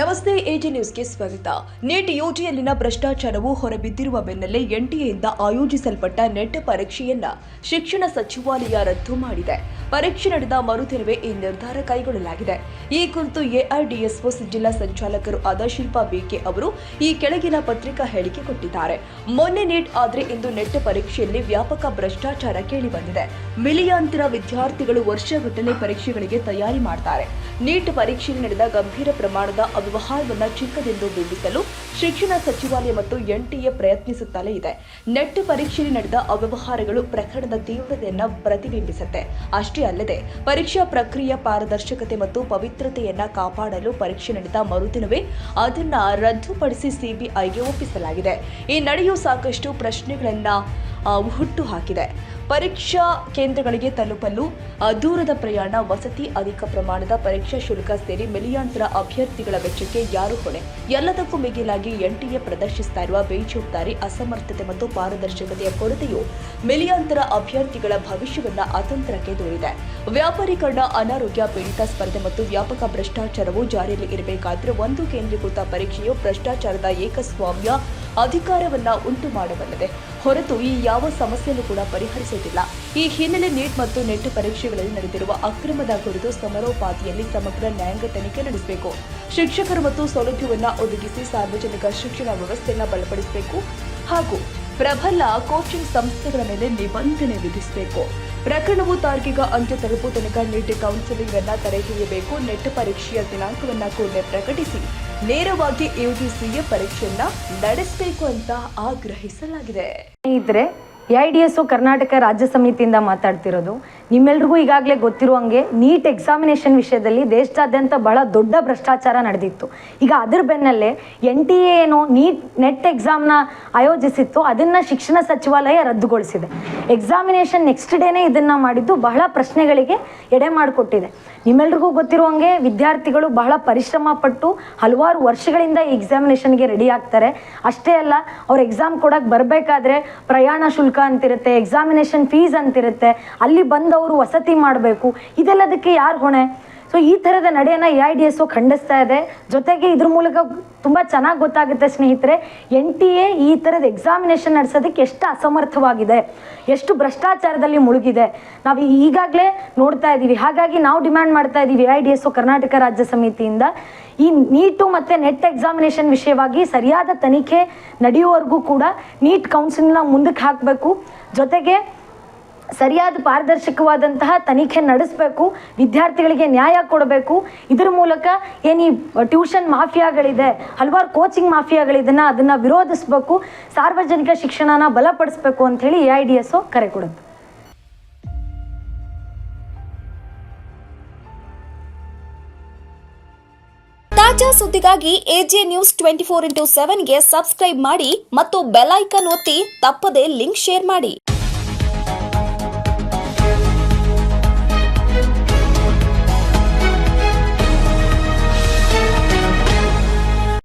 ನಮಸ್ತೆ ಎಜಿ ನ್ಯೂಸ್ಗೆ ಸ್ವಾಗತ. ನೀಟ್ ಯುಜಿಯಲ್ಲಿನ ಭ್ರಷ್ಟಾಚಾರವು ಹೊರಬಿದ್ದಿರುವ ಬೆನ್ನಲ್ಲೇ ಎನ್ಟಿಎಯಿಂದ ಆಯೋಜಿಸಲ್ಪಟ್ಟ ನೆಟ್ ಪರೀಕ್ಷೆಯನ್ನ ಶಿಕ್ಷಣ ಸಚಿವಾಲಯ ರದ್ದು ಮಾಡಿದೆ. ಪರೀಕ್ಷೆ ನಡೆದ ಮರುದಿನವೇ ಈ ನಿರ್ಧಾರ ಕೈಗೊಳ್ಳಲಾಗಿದೆ. ಈ ಕುರಿತು ಎಐಡಿಎಸ್ಒ ಜಿಲ್ಲಾ ಸಂಚಾಲಕರು ಆದ ಶಿಲ್ಪಾ ಬಿಕೆ ಅವರು ಈ ಕೆಳಗಿನ ಪತ್ರಿಕಾ ಹೇಳಿಕೆ ಕೊಟ್ಟಿದ್ದಾರೆ. ಮೊನ್ನೆ ನೀಟ್ ಆದರೆ ಇಂದು ನೆಟ್ ಪರೀಕ್ಷೆಯಲ್ಲಿ ವ್ಯಾಪಕ ಭ್ರಷ್ಟಾಚಾರ ಕೇಳಿಬಂದಿದೆ. ಮಿಲಿಯಾಂತರ ವಿದ್ಯಾರ್ಥಿಗಳು ವರ್ಷಗಟ್ಟಲೆ ಪರೀಕ್ಷೆಗಳಿಗೆ ತಯಾರಿ ಮಾಡ್ತಾರೆ. ನೀಟ್ ಪರೀಕ್ಷೆಯಲ್ಲಿ ನಡೆದ ಗಂಭೀರ ಪ್ರಮಾಣದ ಅವ್ಯವಹಾರವನ್ನು ಚಿಕ್ಕದೆಂದು ಬಿಂಬಿಸಲು ಶಿಕ್ಷಣ ಸಚಿವಾಲಯ ಮತ್ತು ಎನ್ಟಿಎ ಪ್ರಯತ್ನಿಸುತ್ತಲೇ ಇದೆ. ನೆಟ್ ಪರೀಕ್ಷೆಯಲ್ಲಿ ನಡೆದ ಅವ್ಯವಹಾರಗಳು ಪ್ರಕರಣದ ತೀವ್ರತೆಯನ್ನು ಪ್ರತಿಬಿಂಬಿಸುತ್ತೆ. ಅಷ್ಟೇ ಅಲ್ಲದೆ ಪರೀಕ್ಷಾ ಪ್ರಕ್ರಿಯೆಯ ಪಾರದರ್ಶಕತೆ ಮತ್ತು ಪವಿತ್ರತೆಯನ್ನ ಕಾಪಾಡಲು ಪರೀಕ್ಷೆ ನಡೆದ ಮರುದಿನವೇ ಅದನ್ನ ರದ್ದುಪಡಿಸಿ ಸಿಬಿಐಗೆ ಒಪ್ಪಿಸಲಾಗಿದೆ. ಈ ನಡೆಯೂ ಸಾಕಷ್ಟು ಪ್ರಶ್ನೆಗಳನ್ನ ಹುಟ್ಟು ಹಾಕಿದೆ. ಪರೀಕ್ಷಾ ಕೇಂದ್ರಗಳಿಗೆ ತಲುಪಲು ದೂರದ ಪ್ರಯಾಣ, ವಸತಿ, ಅಧಿಕ ಪ್ರಮಾಣದ ಪರೀಕ್ಷಾ ಶುಲ್ಕ ಸೇರಿ ಮಿಲಿಯಾಂತರ ಅಭ್ಯರ್ಥಿಗಳ ವೆಚ್ಚಕ್ಕೆ ಯಾರು ಹೊಣೆ? ಎಲ್ಲದಕ್ಕೂ ಮಿಗಿಲಾಗಿ ಎನ್ಟಿಎ ಪ್ರದರ್ಶಿಸ್ತಾ ಇರುವ ಬೇಜವಾಬ್ದಾರಿ, ಅಸಮರ್ಥತೆ ಮತ್ತು ಪಾರದರ್ಶಕತೆಯ ಕೊರತೆಯು ಮಿಲಿಯಾಂತರ ಅಭ್ಯರ್ಥಿಗಳ ಭವಿಷ್ಯವನ್ನ ಅತಂತ್ರಕ್ಕೆ ದೂರಿದೆ. ವ್ಯಾಪಾರೀಕರಣ, ಅನಾರೋಗ್ಯ ಪೀಡಿತ ಸ್ಪರ್ಧೆ ಮತ್ತು ವ್ಯಾಪಕ ಭ್ರಷ್ಟಾಚಾರವು ಜಾರಿಯಲ್ಲಿ ಇರಬೇಕಾದ್ರೆ ಒಂದು ಕೇಂದ್ರೀಕೃತ ಪರೀಕ್ಷೆಯು ಭ್ರಷ್ಟಾಚಾರದ ಏಕಸ್ವಾಮ್ಯ ಅಧಿಕಾರವನ್ನ ಉಂಟು ಮಾಡಬಲ್ಲದೆ ಹೊರತು ಈ ಯಾವ ಸಮಸ್ಯೆಯನ್ನು ಕೂಡ ಪರಿಹರಿಸುವುದಿಲ್ಲ. ಈ ಹಿನ್ನೆಲೆ ನೀಟ್ ಮತ್ತು ನೆಟ್ ಪರೀಕ್ಷೆಗಳಲ್ಲಿ ನಡೆದಿರುವ ಅಕ್ರಮದ ಕುರಿತು ಸಮರೋಪಾದಿಯಲ್ಲಿ ಸಮಗ್ರ ನ್ಯಾಯಾಂಗ ತನಿಖೆ ನಡೆಸಬೇಕು. ಶಿಕ್ಷಕರು ಮತ್ತು ಸೌಲಭ್ಯವನ್ನು ಒದಗಿಸಿ ಸಾರ್ವಜನಿಕ ಶಿಕ್ಷಣ ವ್ಯವಸ್ಥೆಯನ್ನು ಬಲಪಡಿಸಬೇಕು ಹಾಗೂ ಪ್ರಬಲ ಕೋಚಿಂಗ್ ಸಂಸ್ಥೆಗಳ ಮೇಲೆ ನಿಬಂಧನೆ ವಿಧಿಸಬೇಕು. ಪ್ರಕರಣವು ತಾರ್ಕಿಕ ಅಂತ್ಯ ತಲುಪುವ ತನಕ ನೀಟ್ ಕೌನ್ಸಿಲಿಂಗ್ ಅನ್ನ ತಡೆಹಿಡಿಯಬೇಕು. ನೆಟ್ ಪರೀಕ್ಷೆಯ ದಿನಾಂಕವನ್ನ ಕೂಡಲೇ ಪ್ರಕಟಿಸಿ ನೇರವಾಗಿ ಯುಜಿಸಿಯ ಪರೀಕ್ಷೆಯನ್ನ ನಡೆಸಬೇಕು ಅಂತ ಆಗ್ರಹಿಸಲಾಗಿದೆ. ಇದ್ರೆ ಎಐಡಿಎಸ್ಒ ಕರ್ನಾಟಕ ರಾಜ್ಯ ಸಮಿತಿಯಿಂದ ಮಾತಾಡ್ತಿರೋದು. ನಿಮ್ಮೆಲ್ರಿಗೂ ಈಗಾಗಲೇ ಗೊತ್ತಿರುವಂಗೆ ನೀಟ್ ಎಕ್ಸಾಮಿನೇಷನ್ ವಿಷಯದಲ್ಲಿ ದೇಶದಾದ್ಯಂತ ಬಹಳ ದೊಡ್ಡ ಭ್ರಷ್ಟಾಚಾರ ನಡೆದಿತ್ತು. ಈಗ ಅದರ ಬೆನ್ನಲ್ಲೇ ಎನ್ಟಿಎ ಏನೋ ನೆಟ್ ಎಕ್ಸಾಮ್ನ ಆಯೋಜಿಸಿತ್ತು, ಅದನ್ನು ಶಿಕ್ಷಣ ಸಚಿವಾಲಯ ರದ್ದುಗೊಳಿಸಿದೆ. ಎಕ್ಸಾಮಿನೇಷನ್ ನೆಕ್ಸ್ಟ್ ಡೇನೇ ಇದನ್ನು ಮಾಡಿದ್ದು ಬಹಳ ಪ್ರಶ್ನೆಗಳಿಗೆ ಎಡೆ ಮಾಡಿಕೊಟ್ಟಿದೆ. ನಿಮ್ಮೆಲ್ರಿಗೂ ಗೊತ್ತಿರುವಂಗೆ ವಿದ್ಯಾರ್ಥಿಗಳು ಬಹಳ ಪರಿಶ್ರಮ ಪಟ್ಟು ಹಲವಾರು ವರ್ಷಗಳಿಂದ ಈ ಎಕ್ಸಾಮಿನೇಷನ್ಗೆ ರೆಡಿ ಆಗ್ತಾರೆ. ಅಷ್ಟೇ ಅಲ್ಲ, ಅವ್ರು ಎಕ್ಸಾಮ್ ಕೊಡೋಕ್ಕೆ ಬರಬೇಕಾದ್ರೆ ಪ್ರಯಾಣ ಶುಲ್ಕ ಅಂತಿರುತ್ತೆ, ಎಕ್ಸಾಮಿನೇಷನ್ ಫೀಸ್ ಅಂತಿರುತ್ತೆ, ಅಲ್ಲಿ ಬಂದವರು ವಸತಿ ಮಾಡಬೇಕು. ಇದೆಲ್ಲದಕ್ಕೆ ಯಾರು ಹೊಣೆ? ಸೊ ಈ ಥರದ ನಡೆಯನ್ನು ಎಐಡಿಎಸ್ಒ ಖಂಡಿಸ್ತಾ ಇದೆ. ಜೊತೆಗೆ ಇದ್ರ ಮೂಲಕ ತುಂಬ ಚೆನ್ನಾಗಿ ಗೊತ್ತಾಗುತ್ತೆ ಸ್ನೇಹಿತರೆ, ಎನ್ಟಿಎ ಈ ಥರದ ಎಕ್ಸಾಮಿನೇಷನ್ ನಡೆಸೋದಕ್ಕೆ ಎಷ್ಟು ಅಸಮರ್ಥವಾಗಿದೆ, ಎಷ್ಟು ಭ್ರಷ್ಟಾಚಾರದಲ್ಲಿ ಮುಳುಗಿದೆ ನಾವು ಈಗಾಗಲೇ ನೋಡ್ತಾ ಇದ್ದೀವಿ. ಹಾಗಾಗಿ ನಾವು ಡಿಮ್ಯಾಂಡ್ ಮಾಡ್ತಾ ಇದ್ದೀವಿ ಎಐಡಿಎಸ್ಒ ಕರ್ನಾಟಕ ರಾಜ್ಯ ಸಮಿತಿಯಿಂದ ಈ ನೀಟು ಮತ್ತು ನೆಟ್ ಎಕ್ಸಾಮಿನೇಷನ್ ವಿಷಯವಾಗಿ ಸರಿಯಾದ ತನಿಖೆ ನಡೆಯುವವರೆಗೂ ಕೂಡ ನೀಟ್ ಕೌನ್ಸಿಲ್ನ ಮುಂದಕ್ಕೆ ಹಾಕಬೇಕು. ಜೊತೆಗೆ ಸರಿಯಾದ ಪಾರದರ್ಶಕವಾದಂತಹ ತನಿಖೆ ನಡೆಸಬೇಕು, ವಿದ್ಯಾರ್ಥಿಗಳಿಗೆ ನ್ಯಾಯ ಕೊಡಬೇಕು. ಇದರ ಮೂಲಕ ಏನು ಈ ಟ್ಯೂಷನ್ ಮಾಫಿಯಾಗಳಿದೆ, ಹಲವಾರು ಕೋಚಿಂಗ್ ಮಾಫಿಯಾಗಳಿದನ್ನು ಅದನ್ನು ವಿರೋಧಿಸಬೇಕು, ಸಾರ್ವಜನಿಕ ಶಿಕ್ಷಣನ ಬಲಪಡಿಸಬೇಕು ಅಂಥೇಳಿ ಎಐಡಿಎಸ್ಒ ಕರೆ ಕೊಡುತ್ತೆ. ತಾಜಾ ಸುದ್ದಿಗಾಗಿ ಎಜೆ ನ್ಯೂಸ್ 24x7ಗೆ ಸಬ್ಸ್ಕ್ರೈಬ್ ಮಾಡಿ ಮತ್ತು ಬೆಲ್ ಐಕಾನ್ ಒತ್ತಿ ತಪ್ಪದೇ ಲಿಂಕ್ ಶೇರ್ ಮಾಡಿ.